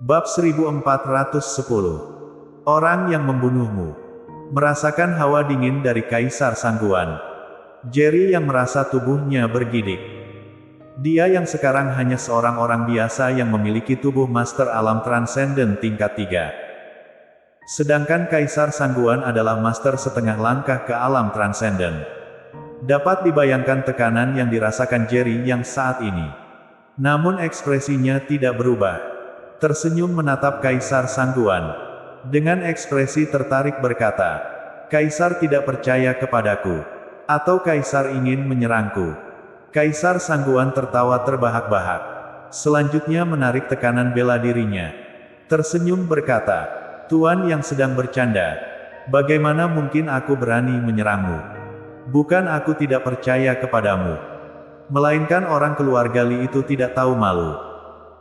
Bab 1410. Orang yang membunuhmu. Merasakan hawa dingin dari Kaisar Sangguan. Jerry yang merasa tubuhnya bergidik. Dia yang sekarang hanya seorang orang biasa yang memiliki tubuh master alam transenden tingkat 3. Sedangkan Kaisar Sangguan adalah master setengah langkah ke alam transenden. Dapat dibayangkan tekanan yang dirasakan Jerry yang saat ini. Namun ekspresinya tidak berubah. Tersenyum menatap Kaisar Sangguan. Dengan ekspresi tertarik berkata, "Kaisar tidak percaya kepadaku. Atau Kaisar ingin menyerangku?" Kaisar Sangguan tertawa terbahak-bahak. Selanjutnya menarik tekanan bela dirinya. Tersenyum berkata, "Tuan yang sedang bercanda. Bagaimana mungkin aku berani menyerangmu? Bukan aku tidak percaya kepadamu. Melainkan orang keluarga Li itu tidak tahu malu.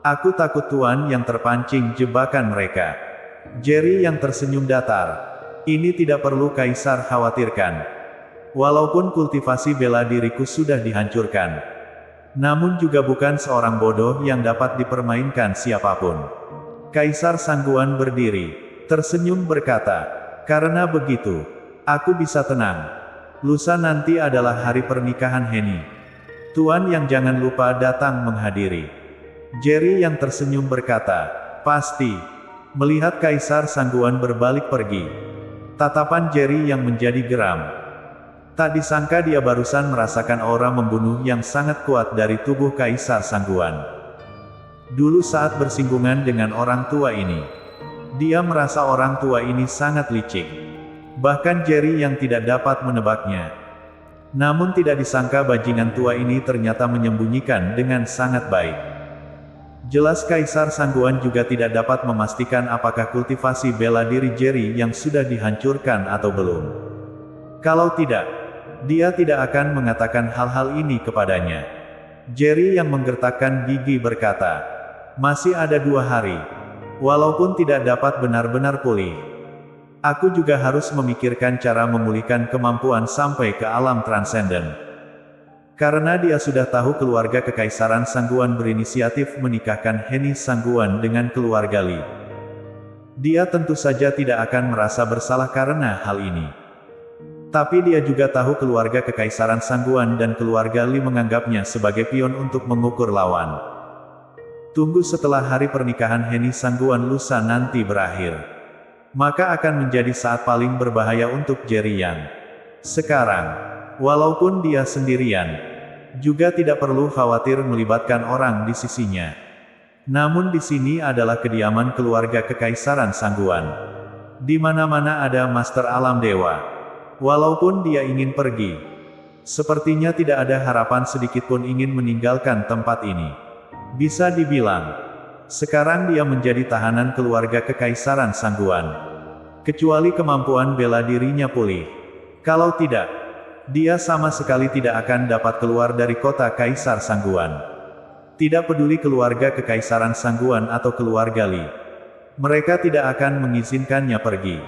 Aku takut Tuan yang terpancing jebakan mereka." Jerry yang tersenyum datar. "Ini tidak perlu Kaisar khawatirkan. Walaupun kultivasi bela diriku sudah dihancurkan. Namun juga bukan seorang bodoh yang dapat dipermainkan siapapun." Kaisar Sangguan berdiri. Tersenyum berkata, "Karena begitu, aku bisa tenang. Lusa nanti adalah hari pernikahan Henny. Tuan yang jangan lupa datang menghadiri." Jerry yang tersenyum berkata, "Pasti." Melihat Kaisar Sangguan berbalik pergi. Tatapan Jerry yang menjadi geram. Tak disangka dia barusan merasakan aura membunuh yang sangat kuat dari tubuh Kaisar Sangguan. Dulu saat bersinggungan dengan orang tua ini, dia merasa orang tua ini sangat licik. Bahkan Jerry yang tidak dapat menebaknya. Namun tidak disangka bajingan tua ini ternyata menyembunyikan dengan sangat baik. Jelas Kaisar Sangguan juga tidak dapat memastikan apakah kultivasi bela diri Jerry yang sudah dihancurkan atau belum. Kalau tidak, dia tidak akan mengatakan hal-hal ini kepadanya. Jerry yang menggertakkan gigi berkata, "Masih ada 2 hari. Walaupun tidak dapat benar-benar pulih, aku juga harus memikirkan cara memulihkan kemampuan sampai ke alam transenden." Karena dia sudah tahu keluarga Kekaisaran Sangguan berinisiatif menikahkan Henny Sangguan dengan keluarga Li. Dia tentu saja tidak akan merasa bersalah karena hal ini. Tapi dia juga tahu keluarga Kekaisaran Sangguan dan keluarga Li menganggapnya sebagai pion untuk mengukur lawan. Tunggu setelah hari pernikahan Henny Sangguan lusa nanti berakhir. Maka akan menjadi saat paling berbahaya untuk Jerry Yang. Sekarang, walaupun dia sendirian, juga tidak perlu khawatir melibatkan orang di sisinya. Namun di sini adalah kediaman keluarga Kekaisaran Sangguan. Di mana-mana ada Master Alam Dewa. Walaupun dia ingin pergi, sepertinya tidak ada harapan sedikitpun ingin meninggalkan tempat ini. Bisa dibilang, sekarang dia menjadi tahanan keluarga Kekaisaran Sangguan. Kecuali kemampuan bela dirinya pulih. Kalau tidak, dia sama sekali tidak akan dapat keluar dari kota Kaisar Sangguan. Tidak peduli keluarga Kekaisaran Sangguan atau keluarga Li. Mereka tidak akan mengizinkannya pergi.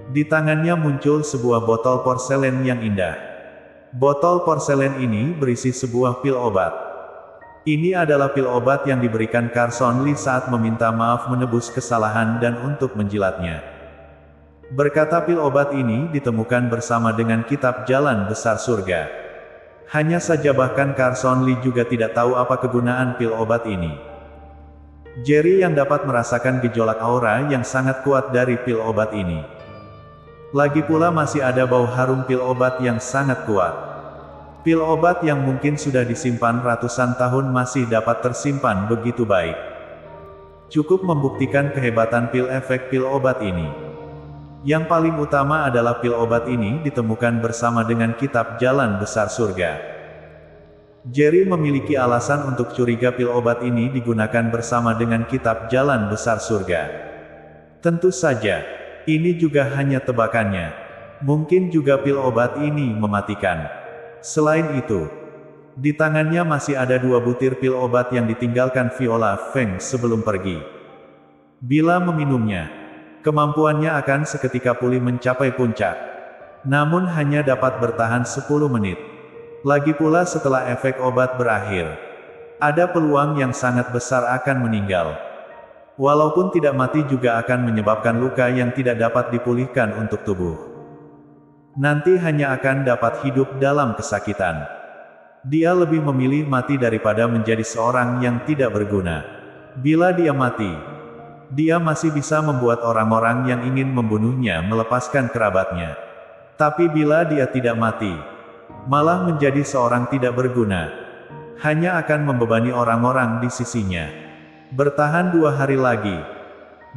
Di tangannya muncul sebuah botol porselen yang indah. Botol porselen ini berisi sebuah pil obat. Ini adalah pil obat yang diberikan Carson Li saat meminta maaf menebus kesalahan dan untuk menjilatnya. Berkata pil obat ini ditemukan bersama dengan kitab Jalan Besar Surga. Hanya saja bahkan Carson Li juga tidak tahu apa kegunaan pil obat ini. Jerry yang dapat merasakan gejolak aura yang sangat kuat dari pil obat ini. Lagi pula masih ada bau harum pil obat yang sangat kuat. Pil obat yang mungkin sudah disimpan ratusan tahun masih dapat tersimpan begitu baik. Cukup membuktikan kehebatan pil efek pil obat ini. Yang paling utama adalah pil obat ini ditemukan bersama dengan kitab Jalan Besar Surga. Jerry memiliki alasan untuk curiga pil obat ini digunakan bersama dengan kitab Jalan Besar Surga. Tentu saja, ini juga hanya tebakannya. Mungkin juga pil obat ini mematikan. Selain itu, di tangannya masih ada 2 butir pil obat yang ditinggalkan Viola Feng sebelum pergi. Bila meminumnya, kemampuannya akan seketika pulih mencapai puncak. Namun hanya dapat bertahan 10 menit. Lagi pula setelah efek obat berakhir, ada peluang yang sangat besar akan meninggal. Walaupun tidak mati juga akan menyebabkan luka yang tidak dapat dipulihkan untuk tubuh. Nanti hanya akan dapat hidup dalam kesakitan. Dia lebih memilih mati daripada menjadi seorang yang tidak berguna. Bila dia mati, dia masih bisa membuat orang-orang yang ingin membunuhnya melepaskan kerabatnya. Tapi bila dia tidak mati, malah menjadi seorang tidak berguna, hanya akan membebani orang-orang di sisinya. Bertahan 2 hari lagi.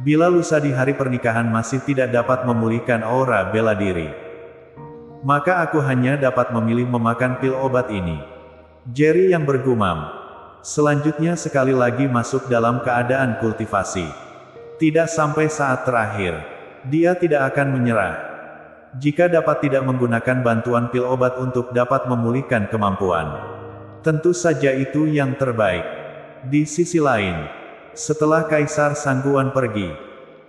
Bila lusa di hari pernikahan masih tidak dapat memulihkan aura bela diri, maka aku hanya dapat memilih memakan pil obat ini. Jerry yang bergumam. Selanjutnya sekali lagi masuk dalam keadaan kultivasi. Tidak sampai saat terakhir, dia tidak akan menyerah. Jika dapat tidak menggunakan bantuan pil obat untuk dapat memulihkan kemampuan, tentu saja itu yang terbaik. Di sisi lain, setelah Kaisar Sangguan pergi,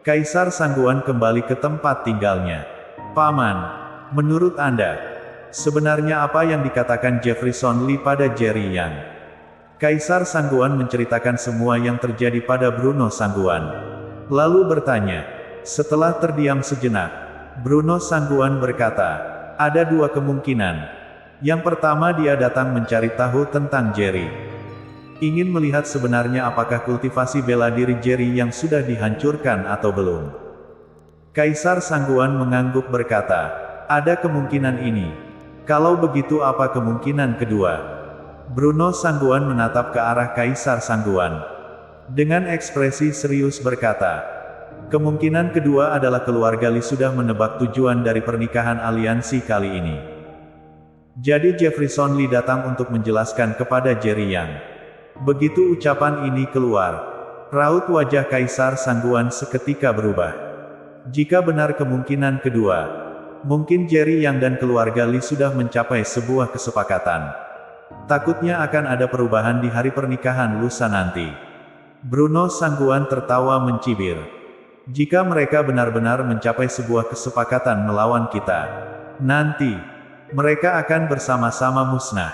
Kaisar Sangguan kembali ke tempat tinggalnya. Paman, menurut Anda, sebenarnya apa yang dikatakan Jefferson Lee pada Jerry Yang? Kaisar Sangguan menceritakan semua yang terjadi pada Bruno Sangguan. Lalu bertanya. Setelah terdiam sejenak, Bruno Sangguan berkata, ada 2 kemungkinan. Yang pertama, dia datang mencari tahu tentang Jerry. Ingin melihat sebenarnya apakah kultivasi bela diri Jerry yang sudah dihancurkan atau belum. Kaisar Sangguan mengangguk berkata, ada kemungkinan ini. Kalau begitu apa kemungkinan kedua? Bruno Sangguan menatap ke arah Kaisar Sangguan. Dengan ekspresi serius berkata, kemungkinan kedua adalah keluarga Lee sudah menebak tujuan dari pernikahan aliansi kali ini. Jadi Jefferson Lee datang untuk menjelaskan kepada Jerry Yang. Begitu ucapan ini keluar, raut wajah Kaisar Sangguan seketika berubah. Jika benar kemungkinan kedua, mungkin Jerry Yang dan keluarga Lee sudah mencapai sebuah kesepakatan. Takutnya akan ada perubahan di hari pernikahan lusa nanti. Bruno Sangguan tertawa mencibir. Jika mereka benar-benar mencapai sebuah kesepakatan melawan kita, nanti mereka akan bersama-sama musnah.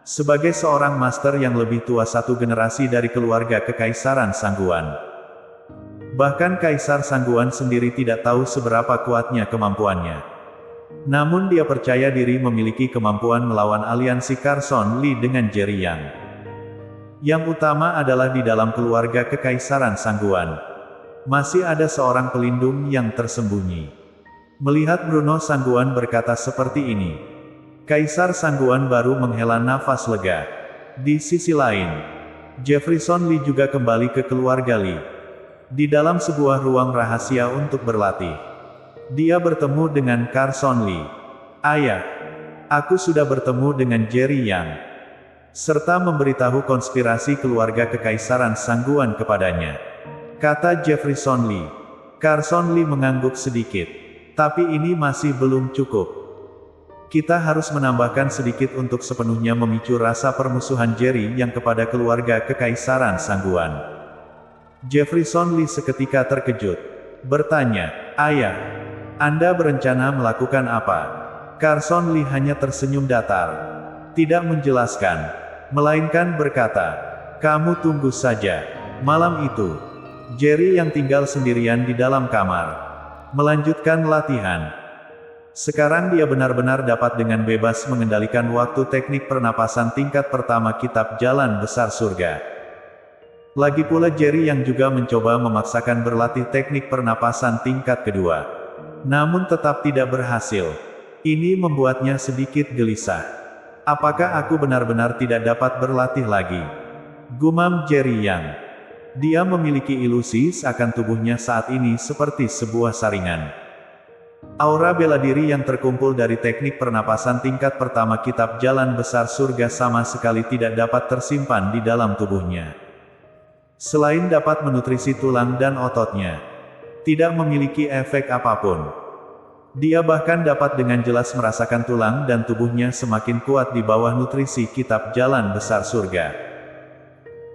Sebagai seorang master yang lebih tua 1 generasi dari keluarga Kekaisaran Sangguan, bahkan Kaisar Sangguan sendiri tidak tahu seberapa kuatnya kemampuannya. Namun dia percaya diri memiliki kemampuan melawan aliansi Carson Lee dengan Jerry Yang. Yang utama adalah di dalam keluarga Kekaisaran Sangguan, masih ada seorang pelindung yang tersembunyi. Melihat Bruno Sangguan berkata seperti ini, Kaisar Sangguan baru menghela nafas lega. Di sisi lain, Jefferson Lee juga kembali ke keluarga Lee. Di dalam sebuah ruang rahasia untuk berlatih, dia bertemu dengan Carson Lee. Ayah, aku sudah bertemu dengan Jerry Yang, serta memberitahu konspirasi keluarga Kekaisaran Sangguan kepadanya, kata Jefferson Lee. Carson Lee mengangguk sedikit. Tapi ini masih belum cukup. Kita harus menambahkan sedikit untuk sepenuhnya memicu rasa permusuhan Jerry Yang kepada keluarga Kekaisaran Sangguan. Jefferson Lee seketika terkejut. Bertanya, ayah, Anda berencana melakukan apa? Carson Lee hanya tersenyum datar. Tidak menjelaskan, melainkan berkata, kamu tunggu saja. Malam itu, Jerry Yang tinggal sendirian di dalam kamar, melanjutkan latihan. Sekarang dia benar-benar dapat dengan bebas mengendalikan waktu teknik pernapasan tingkat pertama kitab Jalan Besar Surga. Lagi pula Jerry Yang juga mencoba memaksakan berlatih teknik pernapasan tingkat kedua. Namun tetap tidak berhasil. Ini membuatnya sedikit gelisah. Apakah aku benar-benar tidak dapat berlatih lagi? Gumam Jerry Yang. Dia memiliki ilusi seakan tubuhnya saat ini seperti sebuah saringan. Aura bela diri yang terkumpul dari teknik pernapasan tingkat pertama kitab Jalan Besar Surga sama sekali tidak dapat tersimpan di dalam tubuhnya. Selain dapat menutrisi tulang dan ototnya, tidak memiliki efek apapun. Dia bahkan dapat dengan jelas merasakan tulang dan tubuhnya semakin kuat di bawah nutrisi kitab Jalan Besar Surga.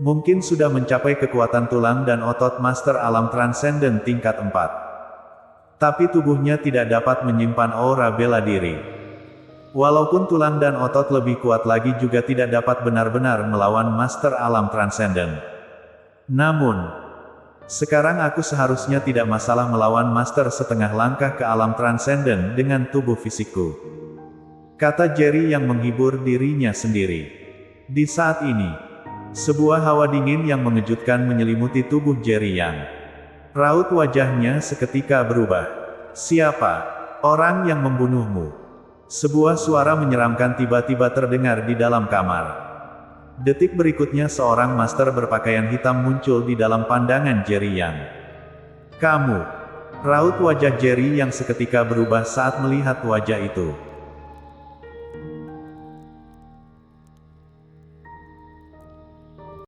Mungkin sudah mencapai kekuatan tulang dan otot Master Alam Transenden tingkat 4. Tapi tubuhnya tidak dapat menyimpan aura bela diri. Walaupun tulang dan otot lebih kuat lagi juga tidak dapat benar-benar melawan Master Alam Transenden. Namun, Sekarang aku seharusnya tidak masalah melawan master setengah langkah ke alam transenden dengan tubuh fisikku. Kata Jerry yang menghibur dirinya sendiri. Di saat ini, sebuah hawa dingin yang mengejutkan menyelimuti tubuh Jerry Yang. Raut wajahnya seketika berubah. Siapa orang yang membunuhmu? Sebuah suara menyeramkan tiba-tiba terdengar di dalam kamar. Detik berikutnya seorang master berpakaian hitam muncul di dalam pandangan Jerry Yang. Kamu. Raut wajah Jerry yang seketika berubah saat melihat wajah itu.